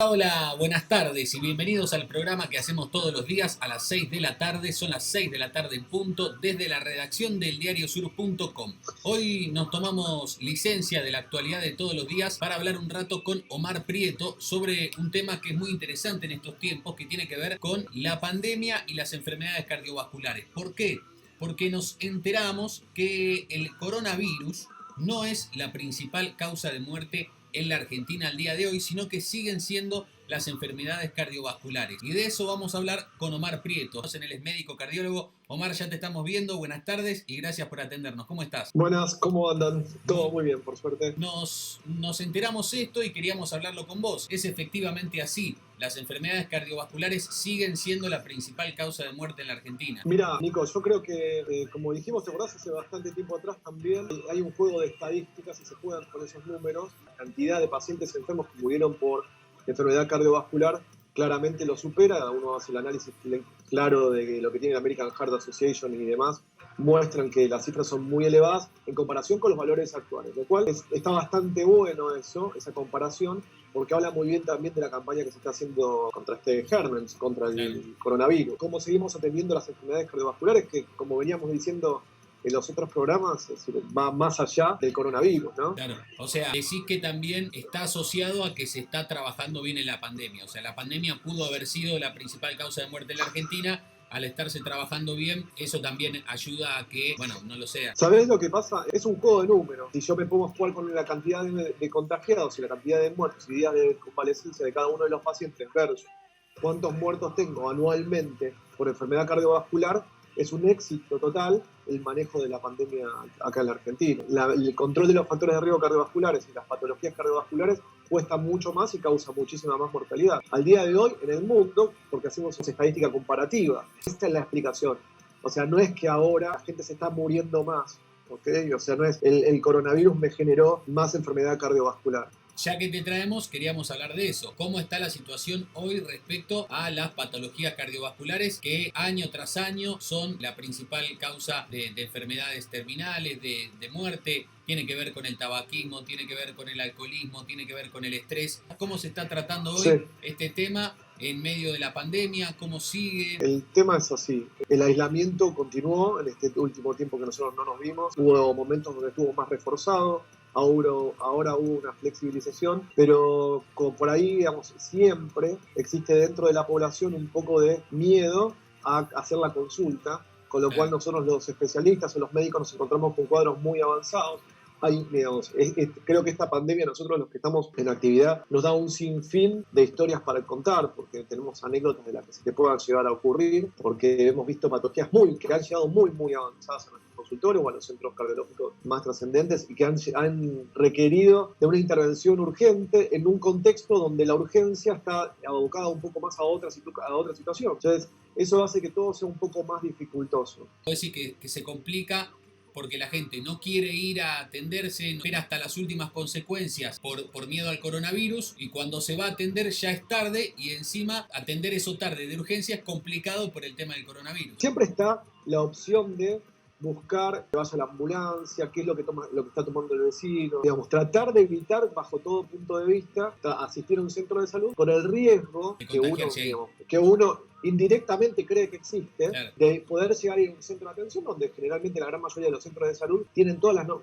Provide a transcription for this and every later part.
Hola, buenas tardes y bienvenidos al programa que hacemos todos los días a las 6 de la tarde. Son las 6 de la tarde en punto desde la redacción del diariosur.com. Hoy nos tomamos licencia de la actualidad de todos los días para hablar un rato con Omar Prieto sobre un tema que es muy interesante en estos tiempos, que tiene que ver con la pandemia y las enfermedades cardiovasculares. ¿Por qué? Porque nos enteramos que el coronavirus no es la principal causa de muerte en la Argentina al día de hoy, sino que siguen siendo las enfermedades cardiovasculares. Y de eso vamos a hablar con Omar Prieto. Él es médico cardiólogo. Omar, ya te estamos viendo. Buenas tardes y gracias por atendernos. ¿Cómo estás? Buenas, ¿cómo andan? Todo muy bien, por suerte. Nos enteramos esto y queríamos hablarlo con vos. ¿Es efectivamente así? ¿Las enfermedades cardiovasculares siguen siendo la principal causa de muerte en la Argentina? Mira, Nico, yo creo que, como dijimos, ¿te acordás? Hace bastante tiempo atrás también hay un juego de estadísticas y se juegan con esos números. La cantidad de pacientes enfermos que murieron por enfermedad cardiovascular claramente lo supera. Uno hace el análisis claro de lo que tiene la American Heart Association y demás. Muestran que las cifras son muy elevadas en comparación con los valores actuales, lo cual está bastante bueno esa comparación, porque habla muy bien también de la campaña que se está haciendo contra este germen, contra el coronavirus. Cómo seguimos atendiendo las enfermedades cardiovasculares, que como veníamos diciendo en los otros programas, es decir, va más allá del coronavirus, ¿no? Claro, o sea, decís que también está asociado a que se está trabajando bien en la pandemia. O sea, la pandemia pudo haber sido la principal causa de muerte en la Argentina. Al estarse trabajando bien, eso también ayuda a que, bueno, no lo sea. ¿Sabés lo que pasa? Es un juego de números. Si yo me pongo a jugar con la cantidad de contagiados y la cantidad de muertos y días de convalecencia de cada uno de los pacientes versus cuántos muertos tengo anualmente por enfermedad cardiovascular, es un éxito total el manejo de la pandemia acá en la Argentina. El control de los factores de riesgo cardiovasculares y las patologías cardiovasculares cuesta mucho más y causa muchísima más mortalidad. Al día de hoy, en el mundo, porque hacemos esa estadística comparativa, esta es la explicación. O sea, no es que ahora la gente se está muriendo más, ¿ok? O sea, no es el coronavirus me generó más enfermedad cardiovascular. Ya que te traemos, queríamos hablar de eso. ¿Cómo está la situación hoy respecto a las patologías cardiovasculares que año tras año son la principal causa de enfermedades terminales, de muerte? Tiene que ver con el tabaquismo, tiene que ver con el alcoholismo, tiene que ver con el estrés. ¿Cómo se está tratando hoy este tema en medio de la pandemia? ¿Cómo sigue? El tema es así. El aislamiento continuó en este último tiempo que nosotros no nos vimos. Hubo momentos donde estuvo más reforzado. Ahora hubo una flexibilización, pero como por ahí, digamos, siempre existe dentro de la población un poco de miedo a hacer la consulta, con lo cual nosotros los especialistas o los médicos nos encontramos con cuadros muy avanzados. Digamos, creo que esta pandemia, nosotros los que estamos en actividad, nos da un sinfín de historias para contar, porque tenemos anécdotas de las que se te puedan llegar a ocurrir, porque hemos visto patologías que han llegado muy avanzadas a nuestros consultorios o a los centros cardiológicos más trascendentes y que han requerido de una intervención urgente en un contexto donde la urgencia está abocada un poco más a otra situación. Entonces, eso hace que todo sea un poco más dificultoso. Puedo decir que se complica porque la gente no quiere ir a atenderse, espera hasta las últimas consecuencias por miedo al coronavirus, y cuando se va a atender ya es tarde, y encima atender eso tarde de urgencia es complicado por el tema del coronavirus. Siempre está la opción de buscar que vaya a la ambulancia, qué es lo que está tomando el vecino, digamos, tratar de evitar bajo todo punto de vista asistir a un centro de salud por el riesgo que uno indirectamente cree que existe, claro, de poder llegar a ir a un centro de atención donde generalmente la gran mayoría de los centros de salud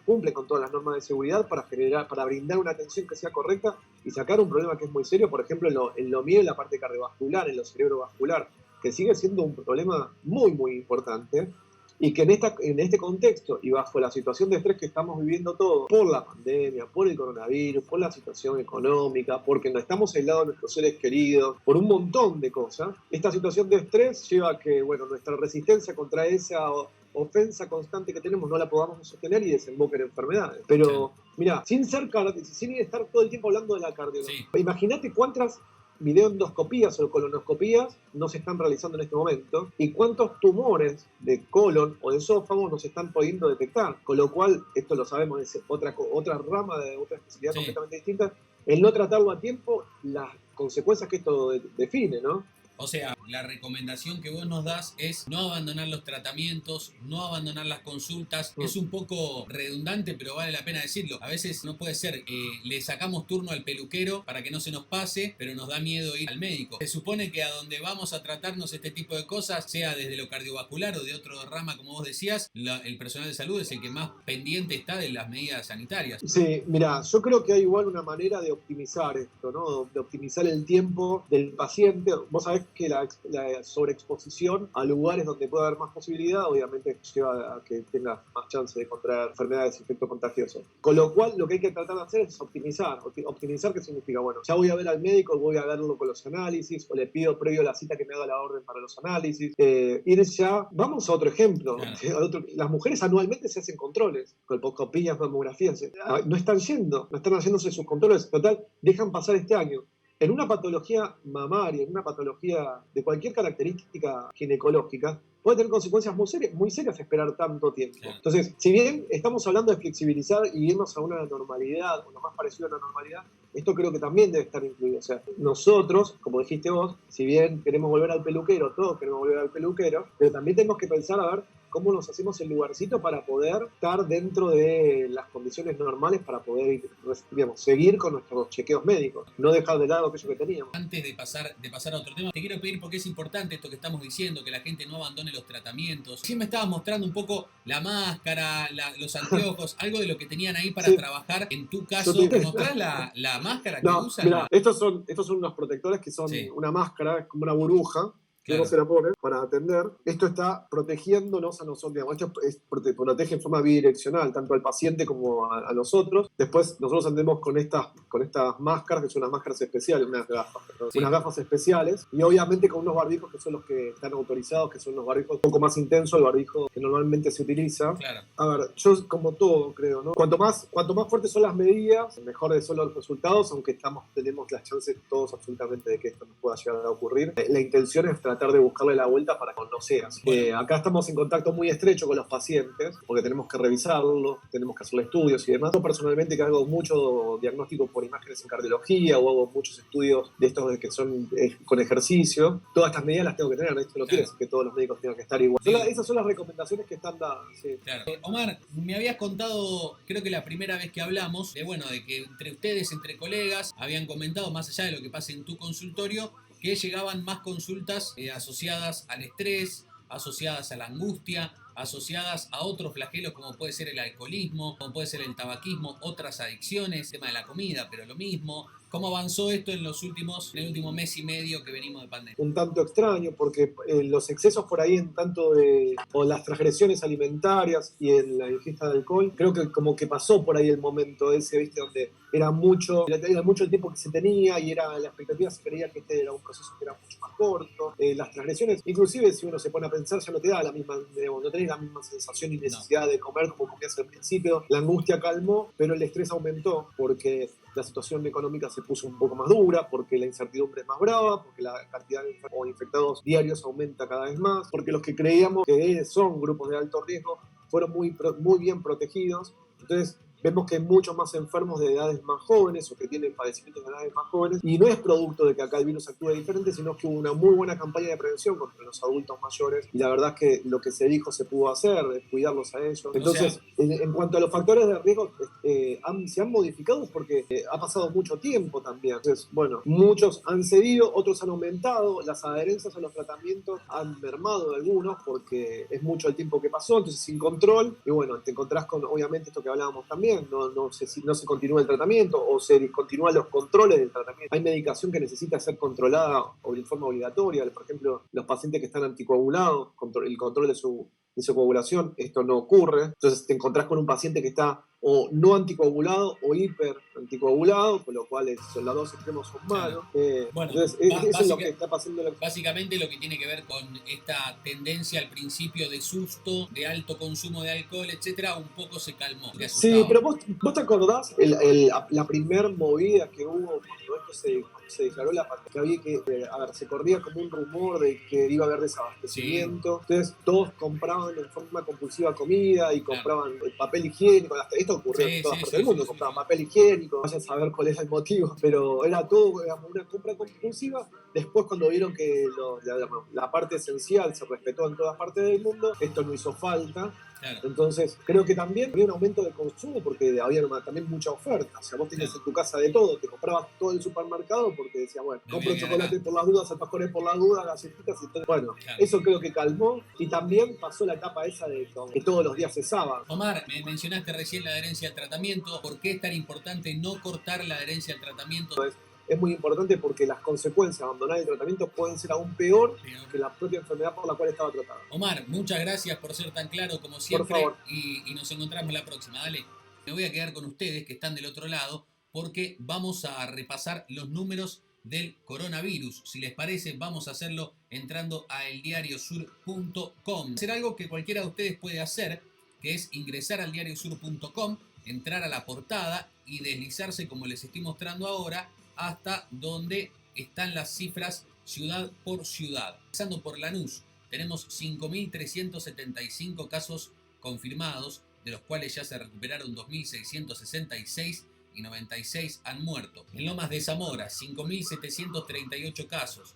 cumplen con todas las normas de seguridad para brindar una atención que sea correcta y sacar un problema que es muy serio, por ejemplo en lo mío, en la parte cardiovascular, en lo cerebrovascular, que sigue siendo un problema muy importante. Y que en este contexto y bajo la situación de estrés que estamos viviendo todos, por la pandemia, por el coronavirus, por la situación económica, porque no estamos aislados de nuestros seres queridos, por un montón de cosas, esta situación de estrés lleva a que, bueno, nuestra resistencia contra esa ofensa constante que tenemos no la podamos sostener y desemboque en enfermedades. Pero, mira, sin estar todo el tiempo hablando de la cardiología, imagínate cuántas videoendoscopías o colonoscopías no se están realizando en este momento y cuántos tumores de colon o de esófago no se están pudiendo detectar, con lo cual, esto lo sabemos, es otra rama de otra especialidad completamente distinta, el no tratarlo a tiempo, las consecuencias que esto define, ¿no? O sea, la recomendación que vos nos das es no abandonar los tratamientos, no abandonar las consultas. Es un poco redundante, pero vale la pena decirlo. A veces no puede ser, le sacamos turno al peluquero para que no se nos pase, pero nos da miedo ir al médico. Se supone que a donde vamos a tratarnos este tipo de cosas, sea desde lo cardiovascular o de otro rama, como vos decías, el personal de salud es el que más pendiente está de las medidas sanitarias. Sí, mira, yo creo que hay igual una manera de optimizar esto, ¿no? De optimizar el tiempo del paciente. Vos sabés que la sobreexposición a lugares donde puede haber más posibilidad, obviamente lleva a que tengas más chance de contraer enfermedades infectocontagiosas. Con lo cual, lo que hay que tratar de hacer es optimizar. ¿Optimizar qué significa? Bueno, ya voy a ver al médico, voy a verlo con los análisis, o le pido previo a la cita que me haga la orden para los análisis. Ir ya, vamos a otro ejemplo. Claro. Las mujeres anualmente se hacen controles, colposcopías, mamografías. No están haciéndose sus controles. Total, dejan pasar este año. En una patología mamaria, en una patología de cualquier característica ginecológica, puede tener consecuencias muy serias esperar tanto tiempo. Entonces, si bien estamos hablando de flexibilizar y irnos a una normalidad, o lo más parecido a una normalidad, esto creo que también debe estar incluido. O sea, nosotros, como dijiste vos, si bien queremos volver al peluquero, todos queremos volver al peluquero, pero también tenemos que pensar a ver cómo nos hacemos el lugarcito para poder estar dentro de las condiciones normales para poder, digamos, seguir con nuestros chequeos médicos, no dejar de lado aquello que teníamos. Antes de pasar a otro tema, te quiero pedir, porque es importante esto que estamos diciendo, que la gente no abandone los tratamientos. Sí me estabas mostrando un poco la máscara, los anteojos, algo de lo que tenían ahí para trabajar. En tu caso, ¿mostrás la máscara que usan? Mira, estos son unos protectores que son una máscara, como una burbuja, que no se la pone para atender. Esto está protegiéndonos a nosotros, digamos, esto protege en forma bidireccional, tanto al paciente como a nosotros. Después nosotros andemos con estas máscaras, que son unas máscaras especiales, unas gafas especiales, y obviamente con unos barbijos que son los que están autorizados, que son los barbijos un poco más intensos, el barbijo que normalmente se utiliza. Claro. A ver, yo como todo creo, ¿no? Cuanto más fuertes son las medidas, mejores son los resultados, aunque tenemos las chances todos absolutamente de que esto nos pueda llegar a ocurrir. La intención es tratar de buscarle la vuelta para que no sea así. Acá estamos en contacto muy estrecho con los pacientes, porque tenemos que revisarlos, tenemos que hacerle estudios y demás. Yo personalmente que hago mucho diagnóstico por imágenes en cardiología o hago muchos estudios de estos que son con ejercicio, todas estas medidas las tengo que tener, esto no quiere decir que todos los médicos tengan que estar igual. Esas son las recomendaciones que están dadas. Sí. Claro. Omar, me habías contado, creo que la primera vez que hablamos, de que entre ustedes, entre colegas, habían comentado, más allá de lo que pasa en tu consultorio, que llegaban más consultas asociadas al estrés, asociadas a la angustia, asociadas a otros flagelos como puede ser el alcoholismo, como puede ser el tabaquismo, otras adicciones, tema de la comida, pero lo mismo. ¿Cómo avanzó esto en el último mes y medio que venimos de pandemia? Un tanto extraño, porque los excesos por ahí o las transgresiones alimentarias y en la ingesta de alcohol, creo que como que pasó por ahí el momento ese, ¿viste? Donde era mucho el tiempo que se tenía y la expectativa se creía que este era un proceso que era mucho más corto. Las transgresiones, inclusive si uno se pone a pensar, ya no te da la misma, no tenés la misma sensación y necesidad de comer como comías al principio. La angustia calmó, pero el estrés aumentó porque la situación económica se puso un poco más dura, porque la incertidumbre es más brava, porque la cantidad de infectados diarios aumenta cada vez más, porque los que creíamos que son grupos de alto riesgo fueron muy bien protegidos. Entonces vemos que hay muchos más enfermos de edades más jóvenes o que tienen padecimientos de edades más jóvenes, y no es producto de que acá el virus actúe diferente, sino que hubo una muy buena campaña de prevención contra los adultos mayores, y la verdad es que lo que se dijo se pudo hacer, es cuidarlos a ellos. Entonces, en cuanto a los factores de riesgo, se han modificado porque ha pasado mucho tiempo también. Entonces, bueno, muchos han cedido, otros han aumentado, las adherencias a los tratamientos han mermado de algunos porque es mucho el tiempo que pasó, entonces sin control, y bueno, te encontrás con, obviamente, esto que hablábamos también, no se continúa el tratamiento o se discontinúan los controles del tratamiento. Hay medicación que necesita ser controlada de forma obligatoria, por ejemplo, los pacientes que están anticoagulados, el control de su coagulación, esto no ocurre. Entonces te encontrás con un paciente que está o no anticoagulado o hiper anticoagulado, con lo cual los dos extremos son malos. Entonces, eso es lo que está pasando. Básicamente lo que tiene que ver con esta tendencia al principio de susto, de alto consumo de alcohol, etcétera, un poco se calmó. Sí, pero vos te acordás la primer movida que hubo cuando se declaró la pandemia, que había se corría como un rumor de que iba a haber desabastecimiento. Sí. Entonces todos compraban en forma compulsiva comida y compraban papel higiénico. Hasta esto ocurrió en todas partes del mundo. Compraban papel higiénico, vaya a saber cuál es el motivo, pero era todo, digamos, una compra compulsiva. Después, cuando vieron que la parte esencial se respetó en todas partes del mundo, esto no hizo falta. Claro. Entonces, creo que también había un aumento de consumo porque había también mucha oferta. O sea, vos tenías en tu casa de todo, te comprabas todo el supermercado porque decías, bueno, compro chocolate por las dudas, alfajores por las dudas, galletitas y todo. Bueno, claro, eso creo que calmó y también pasó la etapa esa de que todos los días cesaban. Omar, me mencionaste recién la adherencia al tratamiento. ¿Por qué es tan importante no cortar la adherencia al tratamiento? Es muy importante porque las consecuencias de abandonar el tratamiento pueden ser aún peor que la propia enfermedad por la cual estaba tratada. Omar, muchas gracias por ser tan claro como siempre. Por favor. Y nos encontramos la próxima. Dale. Me voy a quedar con ustedes que están del otro lado porque vamos a repasar los números del coronavirus. Si les parece, vamos a hacerlo entrando a eldiariosur.com. Hacer algo que cualquiera de ustedes puede hacer, que es ingresar al diariosur.com, entrar a la portada y deslizarse como les estoy mostrando ahora hasta donde están las cifras ciudad por ciudad. Empezando por Lanús, tenemos 5.375 casos confirmados, de los cuales ya se recuperaron 2.666 y 96 han muerto. En Lomas de Zamora, 5.738 casos,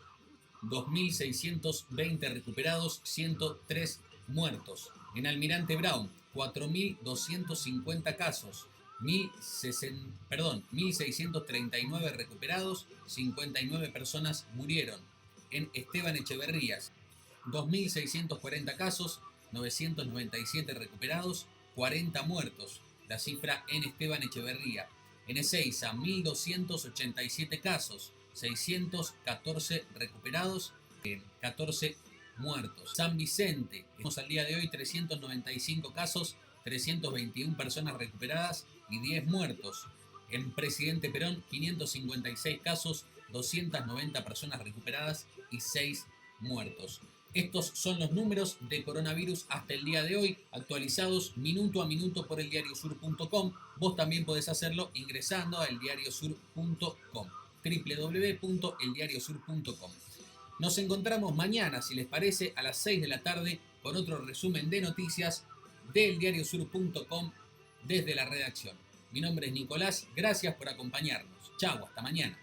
2.620 recuperados, 103 muertos. En Almirante Brown, 4.250 casos, 1.639 recuperados, 59 personas murieron. En Esteban Echeverrías, 2.640 casos, 997 recuperados, 40 muertos. La cifra en Esteban Echeverría. En Ezeiza, 1.287 casos, 614 recuperados, 14 muertos. San Vicente, tenemos al día de hoy 395 casos, 321 personas recuperadas y 10 muertos. En Presidente Perón, 556 casos, 290 personas recuperadas y 6 muertos. Estos son los números de coronavirus hasta el día de hoy, actualizados minuto a minuto por eldiariosur.com. Vos también podés hacerlo ingresando a eldiariosur.com, www.eldiariosur.com. Nos encontramos mañana, si les parece, a las 6 de la tarde con otro resumen de noticias de eldiariosur.com desde la redacción. Mi nombre es Nicolás, gracias por acompañarnos. Chau, hasta mañana.